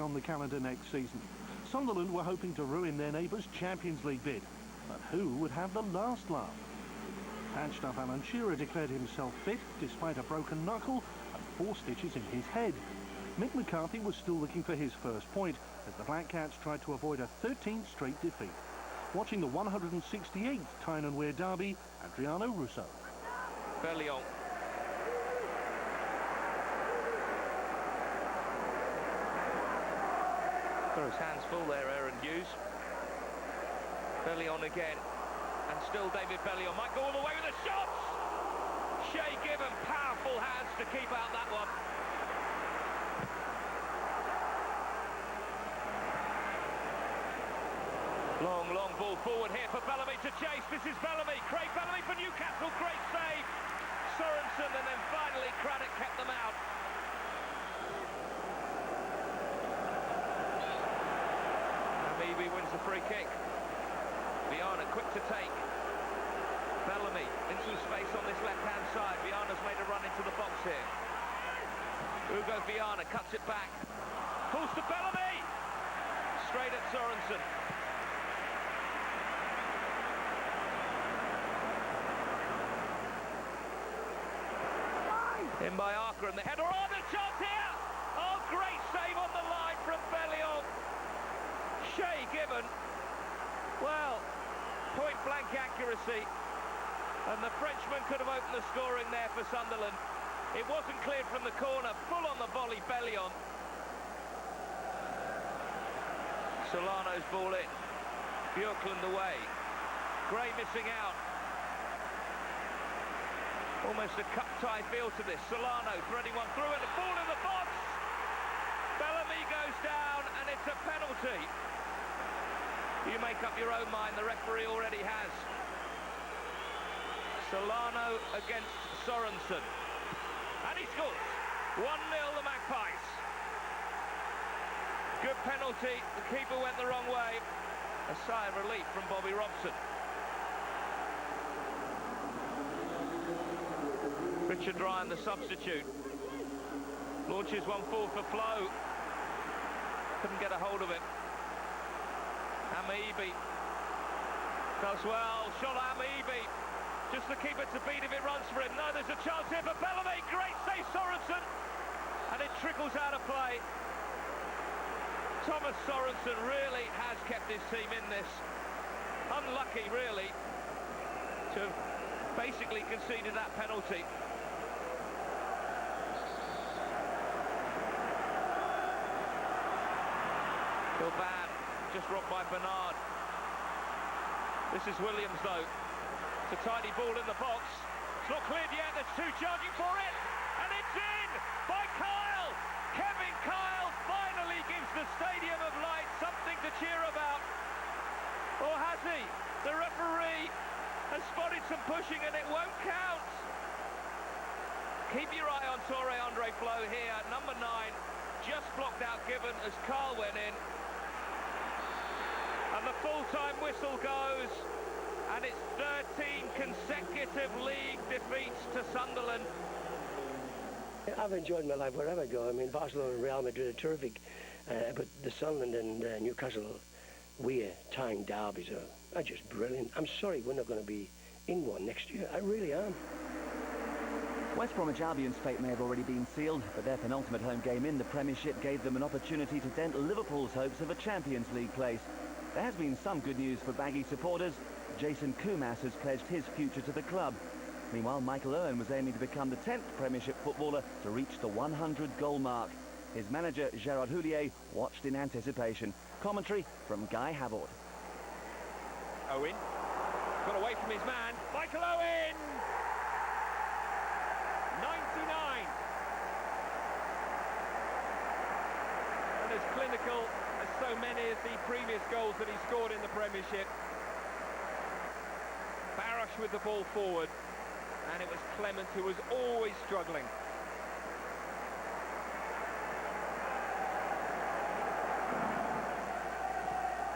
on the calendar next season. Sunderland were hoping to ruin their neighbours' Champions League bid. But who would have the last laugh? Patched up Alan Shearer declared himself fit despite a broken knuckle and 4 stitches in his head. Mick McCarthy was still looking for his first point as the Black Cats tried to avoid a 13th straight defeat. Watching the 168th Tyne and Wear derby, Adriano Russo. Bellion. Got his hands full there, Aaron Hughes. Bellion again. And still David Bellion might go all the way with the shots! Shay Given, powerful hands to keep out that one. Long ball forward here for Bellamy to chase. This is Bellamy. Craig Bellamy for Newcastle. Great save. Sorensen, and then finally Craddock kept them out. Maybe wins the free kick. Viana quick to take. Bellamy in some space on this left-hand side. Viana's made a run into the box here. Hugo Viana cuts it back. Pulls to Bellamy. Straight at Sorensen. In by Arker, and the header on the chance here! Oh, great save on the line from Bellion. Shay Given. Well, point-blank accuracy. And the Frenchman could have opened the scoring there for Sunderland. It wasn't cleared from the corner. Full on the volley, Bellion. Solano's ball in. Björklund away. Gray missing out. Almost a cup-tie feel to this. Solano threading one through and the ball in the box. Bellamy goes down and it's a penalty. You make up your own mind, the referee already has. Solano against Sorensen. And he scores. 1-0 the Magpies. Good penalty. The keeper went the wrong way. A sigh of relief from Bobby Robson. Richard Ryan, the substitute, launches one forward for Flo. Couldn't get a hold of it. Amaibi does well. Shot Amaibi. Just the keeper to beat if it runs for him. No, there's a chance here for Bellamy. Great save, Sorensen. And it trickles out of play. Thomas Sorensen really has kept his team in this. Unlucky, really, to have basically conceded that penalty. Kilban, just rocked by Bernard. This is Williams, though. It's a tidy ball in the box. It's not cleared yet. There's 2 charging for it. And it's in by Kyle. Kevin Kyle finally gives the Stadium of Light something to cheer about. Or has he? The referee has spotted some pushing and it won't count. Keep your eye on Torre Andre Flo here. Number 9 just blocked out Given as Kyle went in. And the full-time whistle goes, and it's 13 consecutive league defeats to Sunderland. I've enjoyed my life wherever I go. I mean, Barcelona and Real Madrid are terrific, but the Sunderland and Newcastle we're tying derbies are just brilliant. I'm sorry we're not going to be in one next year. I really am. West Bromwich Albion's fate may have already been sealed, but their penultimate home game in the Premiership gave them an opportunity to dent Liverpool's hopes of a Champions League place. There has been some good news for Baggy supporters. Jason Kumas has pledged his future to the club. Meanwhile, Michael Owen was aiming to become the 10th Premiership footballer to reach the 100-goal mark. His manager, Gerard Houllier, watched in anticipation. Commentary from Guy Havord. Owen got away from his man. Michael Owen! 99. And as clinical as so many of the previous goals that he scored in the Premiership. Barash with the ball forward, and it was Clement who was always struggling.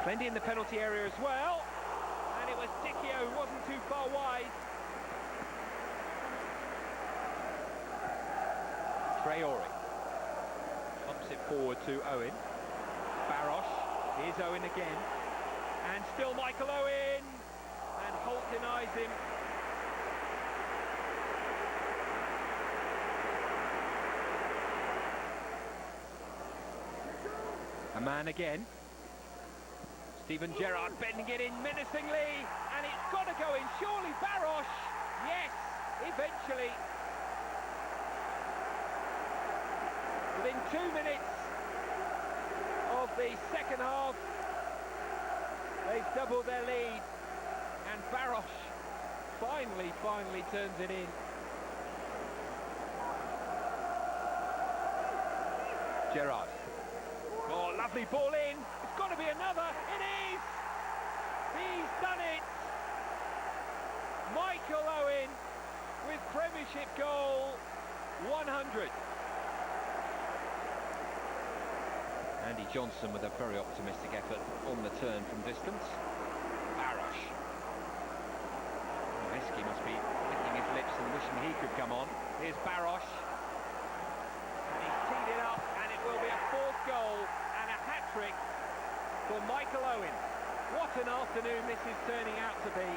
Plenty in the penalty area as well, and it was Dicchio who wasn't too far wide. Traore bumps it forward to Owen. Barrosh. Here's Owen again. And still Michael Owen. And Holt denies him. A man again. Steven Gerrard bending it in menacingly. And it's got to go in. Surely Barrosh. Yes, eventually. Within 2 minutes of the second half, they've doubled their lead, and Barrosh finally turns it in. Gerrard. Oh, lovely ball in. It's got to be another. It is. He's done it. Michael Owen with Premiership goal 100. Andy Johnson with a very optimistic effort on the turn from distance. Barrosh. Heskey must be licking his lips and wishing he could come on. Here's Barrosh. And he's teed it up, and it will be a fourth goal and a hat-trick for Michael Owen. What an afternoon this is turning out to be.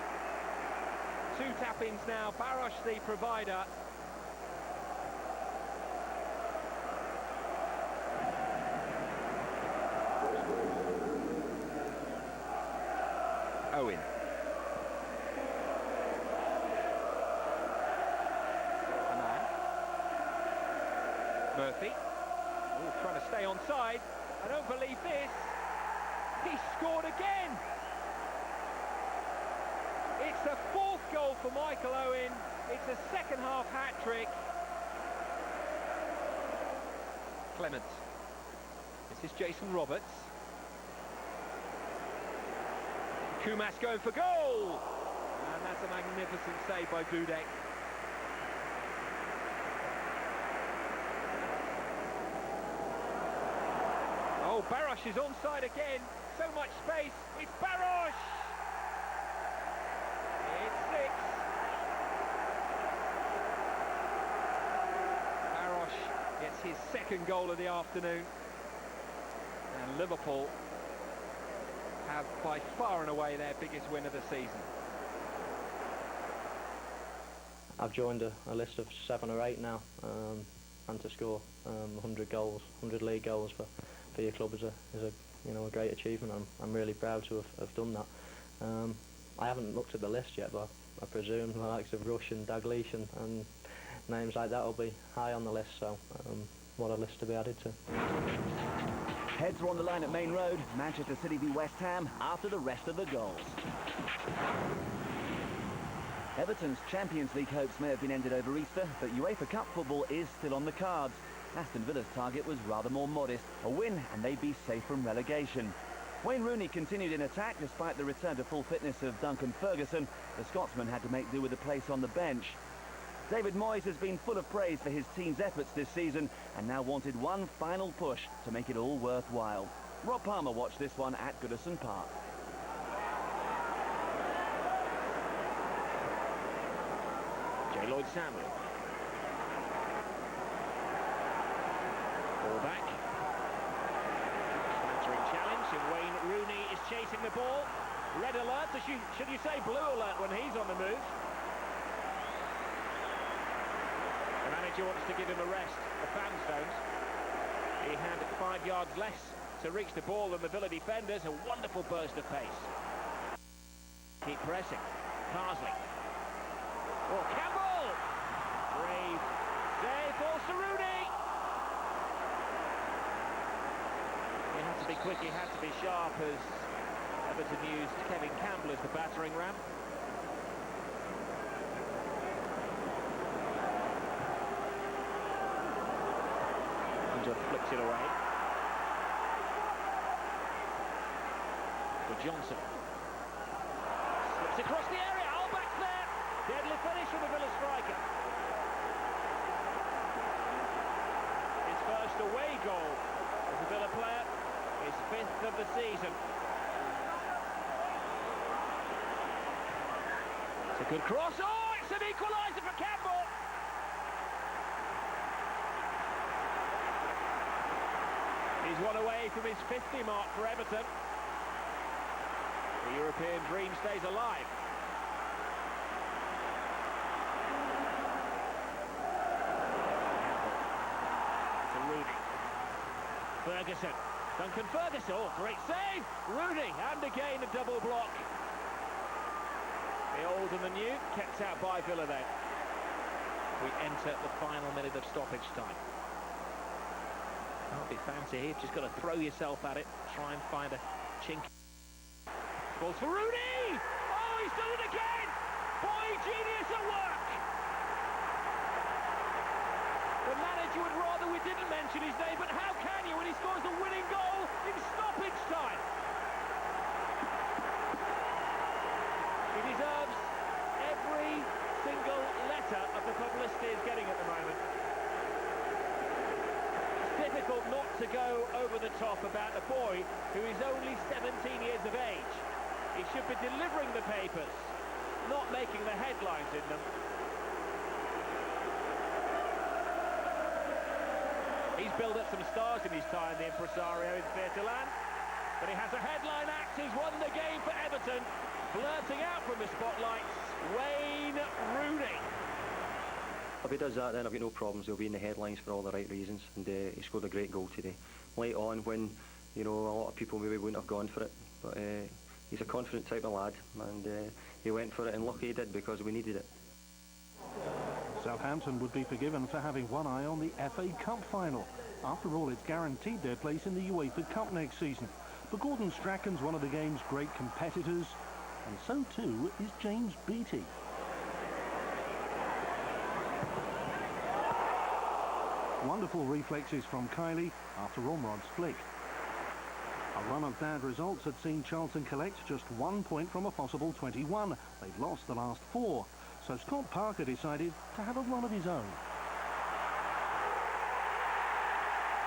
2 tap-ins now, Barrosh the provider. Owen. A man. Murphy. Oh, trying to stay onside. I don't believe this. He scored again. It's a 4th goal for Michael Owen. It's a second half hat-trick. Clement. This is Jason Roberts. Kumas going for goal! And that's a magnificent save by Dudek. Oh, Barrosh is onside again. So much space. It's Barrosh! It's 6. Barrosh gets his 2nd goal of the afternoon. And Liverpool have by far and away their biggest win of the season. I've joined a list of 7 or 8 now, and to score 100 goals, 100 league goals for your club is a great achievement. I'm really proud to have done that. I haven't looked at the list yet, but I presume the likes of Rush and Dalglish and names like that will be high on the list. So what a list to be added to. Heads are on the line at Main Road. Manchester City v West Ham after the rest of the goals. Everton's Champions League hopes may have been ended over Easter, but UEFA Cup football is still on the cards. Aston Villa's target was rather more modest. A win and they'd be safe from relegation. Wayne Rooney continued in attack despite the return to full fitness of Duncan Ferguson. The Scotsman had to make do with a place on the bench. David Moyes has been full of praise for his team's efforts this season and now wanted one final push to make it all worthwhile. Rob Palmer watched this one at Goodison Park. J. Lloyd-Samuel. Ball back. Answering challenge, and Wayne Rooney is chasing the ball. Red alert, or should you say blue alert when he's on the move? The manager wants to give him a rest. The fans don't. He had 5 yards less to reach the ball than the Villa defenders. A wonderful burst of pace. Keep pressing. Parsley. Oh, Campbell! Brave save for Rooney. He had to be quick, he had to be sharp as Everton used Kevin Campbell as the battering ram. And just flicks it away. For Johnson. Slips across the area, Alback's there! Deadly finish from the Villa striker. His first away goal as a Villa player, his 5th of the season. It's a good cross. Oh, it's an equaliser for Campbell. He's one away from his 50 mark for Everton. The European dream stays alive. To Rooney. Ferguson. Duncan Ferguson. Oh, great save. Rooney. And again a double block. The old and the new kept out by Villa then. We enter the final minute of stoppage time. Can't be fancy here, just got to throw yourself at it, try and find a chink. Balls for Rooney! Oh, he's done it again! Boy, genius at work! The manager would rather we didn't mention his name, but how can you when he scores the winning goal in stoppage time? He deserves every single letter of the publicity he's getting at the moment. Difficult not to go over the top about a boy who is only 17 years of age. He should be delivering the papers, not making the headlines in them. He's built up some stars in his time, the impresario in Theatreland, but he has a headline act who's won the game for Everton, blurting out from the spotlights, Wayne Rooney. If he does that, then I've got no problems. He'll be in the headlines for all the right reasons, and he scored a great goal today. Late on, when a lot of people maybe wouldn't have gone for it, but he's a confident type of lad, and he went for it, and lucky he did because we needed it. Southampton would be forgiven for having one eye on the FA Cup final. After all, it's guaranteed their place in the UEFA Cup next season. But Gordon Strachan's one of the game's great competitors, and so too is James Beattie. Wonderful reflexes from Kylie after Ormrod's flick. A run of bad results had seen Charlton collect just 1 point from a possible 21. They've lost the last 4, so Scott Parker decided to have a run of his own.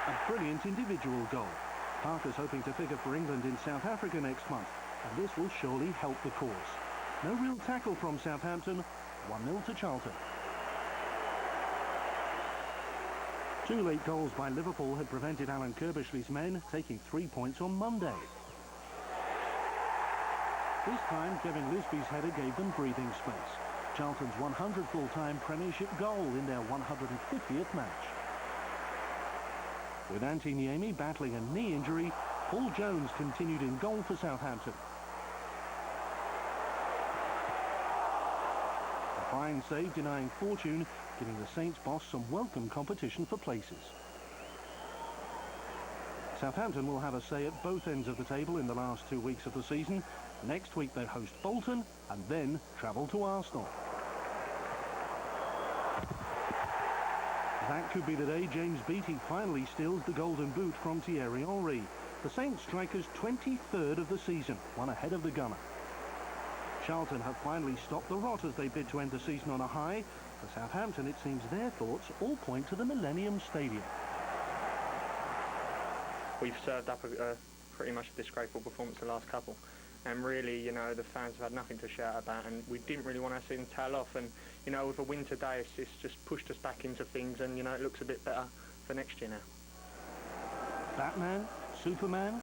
A brilliant individual goal. Parker's hoping to figure for England in South Africa next month, and this will surely help the cause. No real tackle from Southampton, 1-0 to Charlton. 2 late goals by Liverpool had prevented Alan Kirbishley's men taking 3 points on Monday. This time, Kevin Lisby's header gave them breathing space. Charlton's 100th full-time Premiership goal in their 150th match. With Antti Niemi battling a knee injury, Paul Jones continued in goal for Southampton. A fine save denying fortune, giving the Saints boss some welcome competition for places. Southampton will have a say at both ends of the table in the last 2 weeks of the season. Next week they host Bolton and then travel to Arsenal. That could be the day James Beattie finally steals the golden boot from Thierry Henry. The Saints striker's 23rd of the season, one ahead of the gunner. Charlton have finally stopped the rot as they bid to end the season on a high. For Southampton, it seems their thoughts all point to the Millennium Stadium. We've served up a pretty much a disgraceful performance the last couple. And really, the fans have had nothing to shout about, and we didn't really want to see them tail off. And, with a win today, it's just pushed us back into things, and, it looks a bit better for next year now. Batman? Superman?